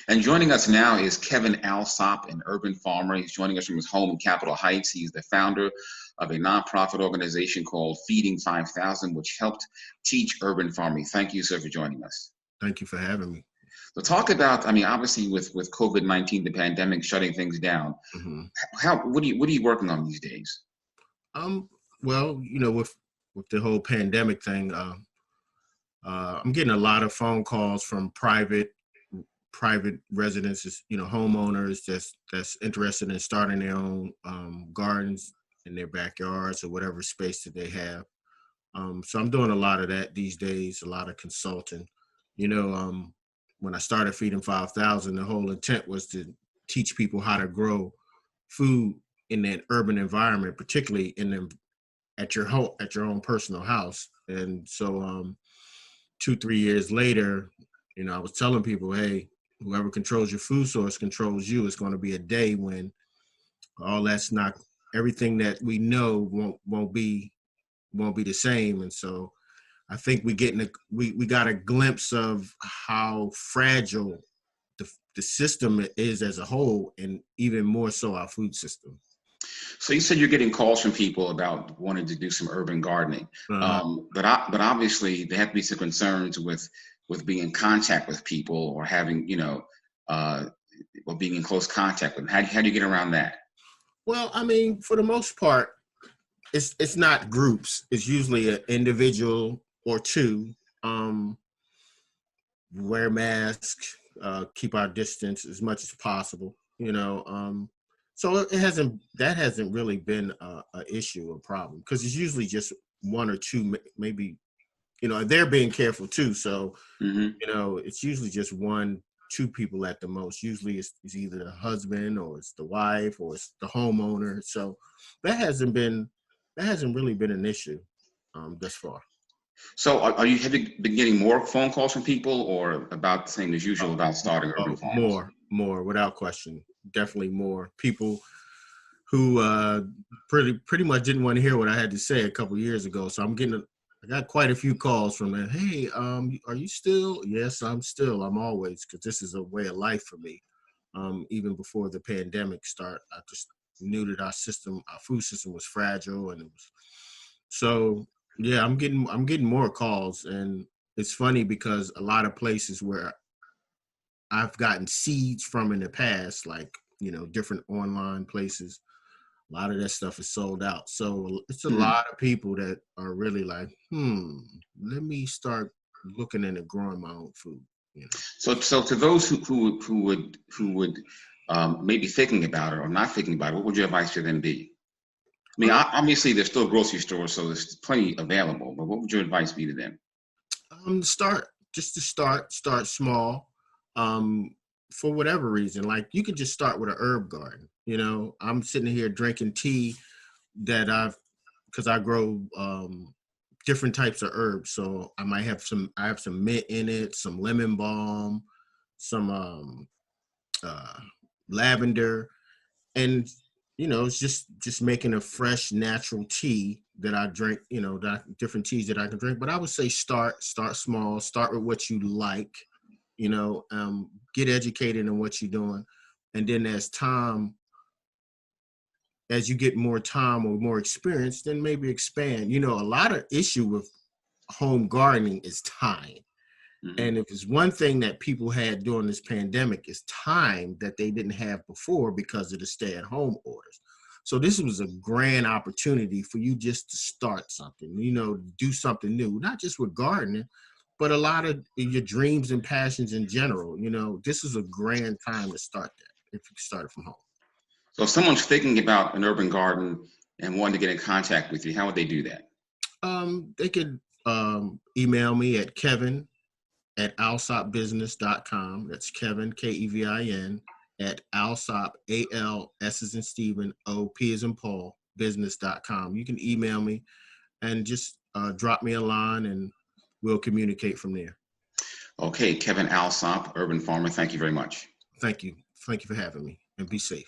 And joining us now is Kevin Alsop, an urban farmer. He's joining us from his home in Capitol Heights. He's the founder of a nonprofit organization called Feeding 5,000, which helped teach urban farming. Thank you, sir, for joining us. Thank you for having me. So talk about, I mean, obviously with COVID-19, the pandemic shutting things down, hmm what are you working on these days? Well, with the whole pandemic thing, I'm getting a lot of phone calls from private residences, homeowners that's interested in starting their own gardens in their backyards or whatever space that they have. So I'm doing a lot of that these days, a lot of consulting. When I started Feeding 5,000, the whole intent was to teach people how to grow food in that urban environment, particularly at your home, at your own personal house. And so 2-3 years later, I was telling people, hey, whoever controls your food source controls you. It's going to be a day when everything that we know won't be the same. And so I think we got a glimpse of how fragile the system is as a whole, and even more so our food system. So you said you're getting calls from people about wanting to do some urban gardening, Uh-huh. but obviously there have to be some concerns with being in contact with people or having, or being in close contact with them. How do you get around that? Well, I mean, for the most part, it's not groups. It's usually an individual or two. Wear masks, keep our distance as much as possible. So that hasn't really been a issue or problem, because it's usually just one or two, maybe. They're being careful too. So Hmm. it's usually just 1-2 people at the most. Usually it's either the husband or it's the wife or it's the homeowner. So that hasn't really been an issue thus far. So have you been getting more phone calls from people, or about the same as usual about starting urban farms? More, without question. Definitely more people who pretty much didn't want to hear what I had to say a couple years ago. So I got quite a few calls from them. Hey, are you still? Yes, I'm still. I'm always, because this is a way of life for me. Even before the pandemic started, I just knew that our food system was fragile, and it was so. Yeah, I'm getting more calls, and it's funny because a lot of places where I've gotten seeds from in the past, like, different online places, a lot of that stuff is sold out. So it's a Hmm. lot of people that are really like, let me start looking into growing my own food. So to those who would maybe thinking about it or not thinking about it, what would your advice to them be? I mean, Uh, obviously there's still grocery stores, so there's plenty available. But what would your advice be to them? start small, um, for whatever reason. Like, you could just start with an herb garden. I'm sitting here drinking tea that because I grow different types of herbs. So I have some mint in it, some lemon balm, some uh, lavender, and it's just making a fresh natural tea that I drink. Different teas that I can drink. But I would say start small. Start with what you like. Get educated in what you're doing, and then as you get more time or more experience, then maybe expand. A lot of issue with home gardening is time. Hmm. And if it's one thing that people had during this pandemic, is time that they didn't have before because of the stay-at-home orders. So this was a grand opportunity for you just to start something, do something new, not just with gardening, but a lot of your dreams and passions in general. This is a grand time to start that if you start it from home. So if someone's thinking about an urban garden and wanting to get in contact with you, how would they do that? They could email me at kevin@alsopbusiness.com. That's Kevin, Kevin, at alsop, AL, S as in Stephen, O, P as in Paul, business.com. You can email me and just drop me a line, and we'll communicate from there. Okay, Kevin Alsop, urban farmer. Thank you very much. Thank you. Thank you for having me, and be safe.